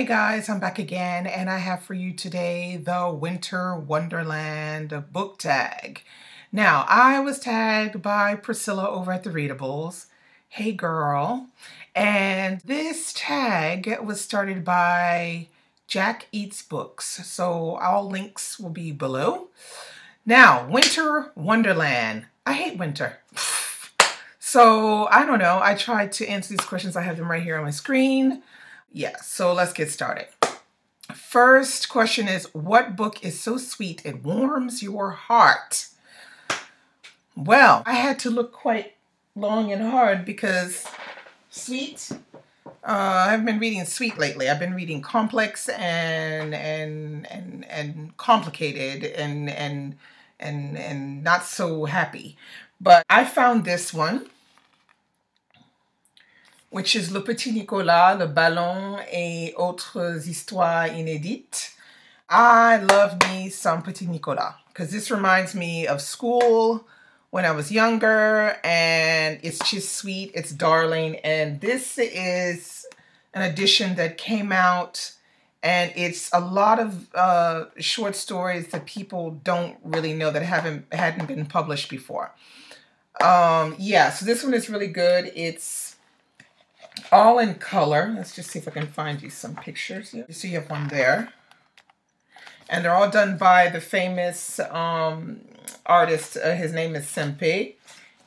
Hey guys, I'm back again and I have for you today the Winter Wonderland book tag. Now, I was tagged by Priscilla over at the Readables. Hey girl. And this tag was started by JackEatBooks. So all links will be below. Now, Winter Wonderland. I hate winter. So I don't know. I tried to answer these questions. I have them right here on my screen. Yeah, so let's get started. First question is, what book is so sweet it warms your heart? Well, I had to look quite long and hard because sweet, I've been reading sweet lately. I've been reading complex and complicated and not so happy. But I found this one, which is Le Petit Nicolas, Le Ballon et autres histoires inédites. I love me some Petit Nicolas because this reminds me of school when I was younger, and it's just sweet, it's darling, and this is an edition that came out, and it's a lot of short stories that people don't really know that hadn't been published before. Yeah, so this one is really good. It's all in color. Let's just see if I can find you some pictures. You see you have one there. And they're all done by the famous artist. His name is Sempe.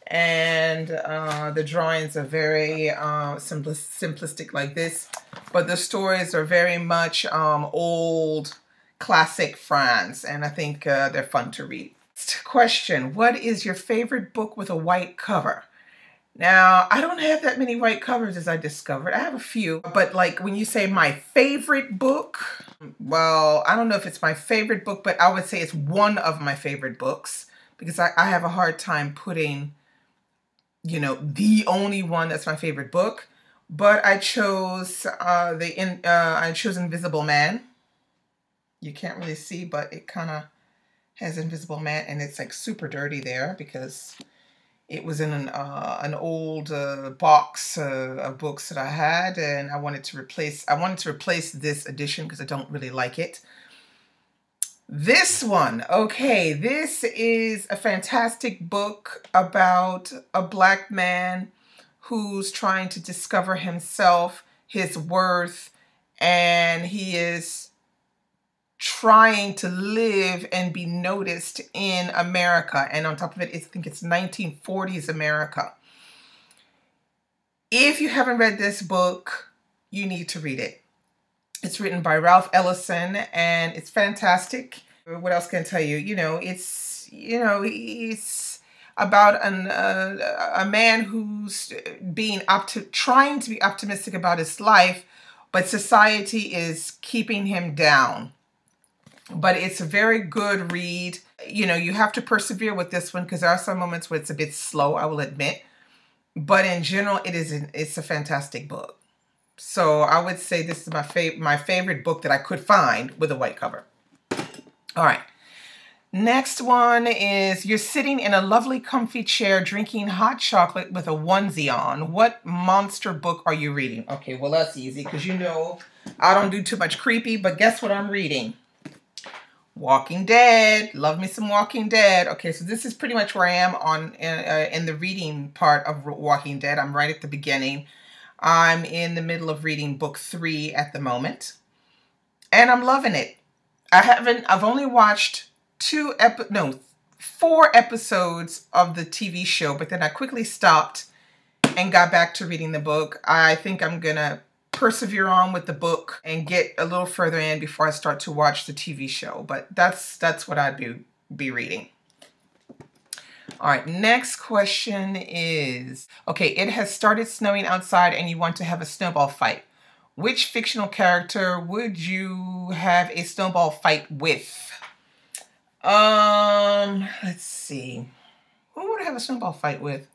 And the drawings are very simplistic like this. But the stories are very much old classic France. And I think they're fun to read. Next question. What is your favorite book with a white cover? Now, I don't have that many white covers as I discovered. I have a few, but like when you say my favorite book, well, I don't know if it's my favorite book, but I would say it's one of my favorite books because I have a hard time putting, you know, the only one that's my favorite book. But I chose Invisible Man. You can't really see, but it kind of has Invisible Man, and it's like super dirty there because it was in an old box of books that I had, and I wanted to replace this edition because I don't really like it. This one, okay, this is a fantastic book about a black man who's trying to discover himself, his worth, and he is trying to live and be noticed in America. And on top of it, I think it's 1940s America. If you haven't read this book, you need to read it. It's written by Ralph Ellison and it's fantastic. What else can I tell you? It's about a man who's trying to be optimistic about his life, but society is keeping him down. But it's a very good read. You have to persevere with this one because there are some moments where it's a bit slow, I will admit. But in general, it's a fantastic book. So I would say this is my favorite book that I could find with a white cover. All right. Next one is, you're sitting in a lovely comfy chair drinking hot chocolate with a onesie on. What monster book are you reading? Okay, well, that's easy because I don't do too much creepy, but guess what I'm reading? Walking Dead. Love me some Walking Dead. Okay, so this is pretty much where I am in the reading part of Walking Dead. I'm right at the beginning. I'm in the middle of reading book 3 at the moment. And I'm loving it. I've only watched 4 episodes of the TV show, but then I quickly stopped and got back to reading the book. I think I'm gonna persevere on with the book and get a little further in before I start to watch the TV show. But that's what I'd be reading. All right, next question is, okay, it has started snowing outside and you want to have a snowball fight. Which fictional character would you have a snowball fight with? Let's see. Who would I have a snowball fight with?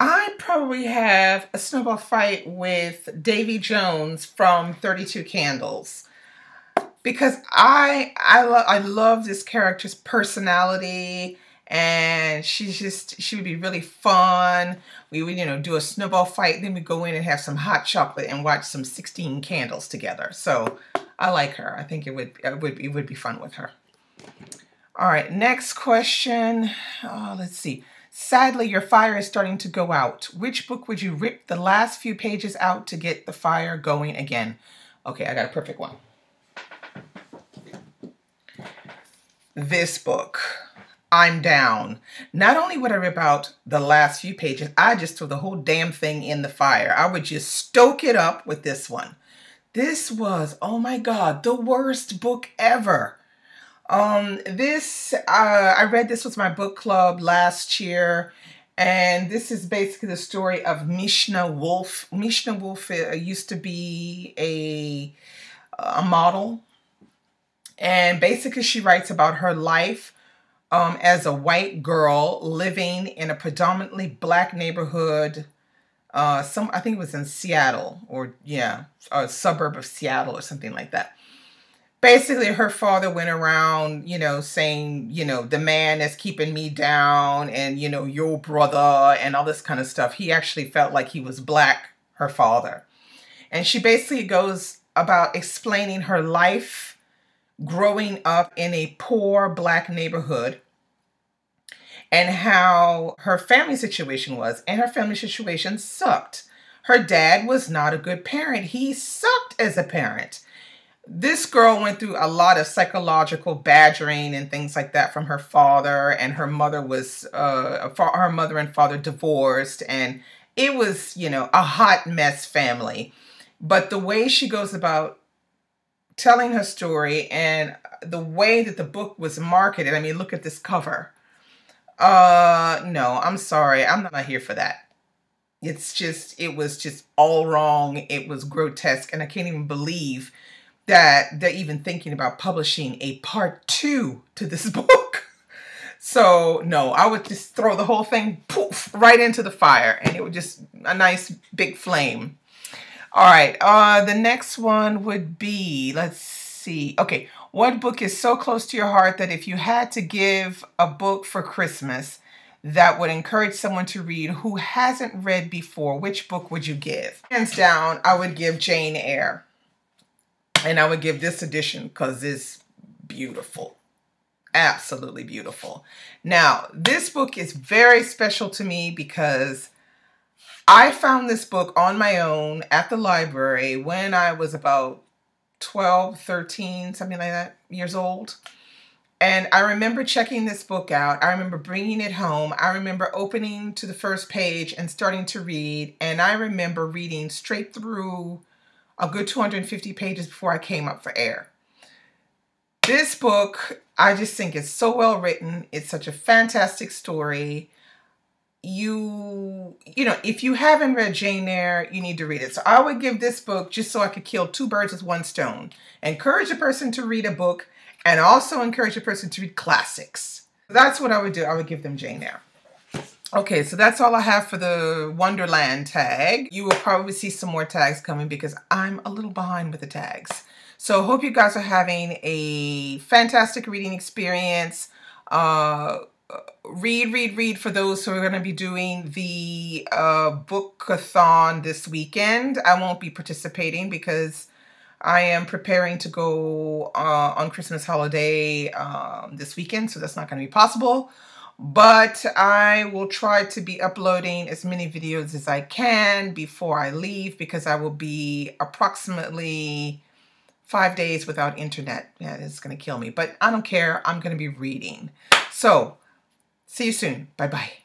I'd probably have a snowball fight with Davy Jones from 32 Candles because I love this character's personality And she would be really fun. We would, you know, do a snowball fight. Then we'd go in and have some hot chocolate and watch some 16 Candles together. So I like her. I think it would be fun with her. All right, next question. Let's see. Sadly, your fire is starting to go out. Which book would you rip the last few pages out to get the fire going again? Okay, I got a perfect one. This book, I'm Down. Not only would I rip out the last few pages, I just throw the whole damn thing in the fire. I would just stoke it up with this one. This was, oh my God, the worst book ever. I read this with my book club last year, and this is basically the story of Mishna Wolf. Mishna Wolf used to be a model, and basically she writes about her life as a white girl living in a predominantly black neighborhood. I think it was in Seattle, or yeah, a suburb of Seattle or something like that. Basically, her father went around, you know, saying, you know, the man is keeping me down and, you know, your brother and all this kind of stuff. He actually felt like he was black, her father. And she basically goes about explaining her life growing up in a poor black neighborhood and how her family situation was. And her family situation sucked. Her dad was not a good parent. He sucked as a parent. This girl went through a lot of psychological badgering and things like that from her father, and her mother was, her mother and father divorced, and it was, you know, a hot mess family. But the way she goes about telling her story and the way that the book was marketed, I mean, look at this cover. No, I'm sorry. I'm not here for that. It was just all wrong. It was grotesque, and I can't even believe that they're even thinking about publishing a part 2 to this book. So no, I would just throw the whole thing poof right into the fire, and it would just a nice big flame. All right, the next one would be, let's see. Okay, what book is so close to your heart that if you had to give a book for Christmas that would encourage someone to read who hasn't read before, which book would you give? Hands down, I would give Jane Eyre. And I would give this edition because it's beautiful. Absolutely beautiful. Now, this book is very special to me because I found this book on my own at the library when I was about 12, 13, something like that, years old. And I remember checking this book out. I remember bringing it home. I remember opening to the first page and starting to read. And I remember reading straight through a good 250 pages before I came up for air. This book, I just think it's so well written. It's such a fantastic story. You know, if you haven't read Jane Eyre, you need to read it. So I would give this book just so I could kill 2 birds with 1 stone. Encourage a person to read a book and also encourage a person to read classics. That's what I would do. I would give them Jane Eyre. Okay, so that's all I have for the Wonderland tag. You will probably see some more tags coming because I'm a little behind with the tags. So hope you guys are having a fantastic reading experience. Read for those who are going to be doing the book-a-thon this weekend. I won't be participating because I am preparing to go on Christmas holiday this weekend, so that's not going to be possible. But I will try to be uploading as many videos as I can before I leave because I will be approximately 5 days without internet. Yeah, it's going to kill me, but I don't care. I'm going to be reading. So, see you soon. Bye-bye.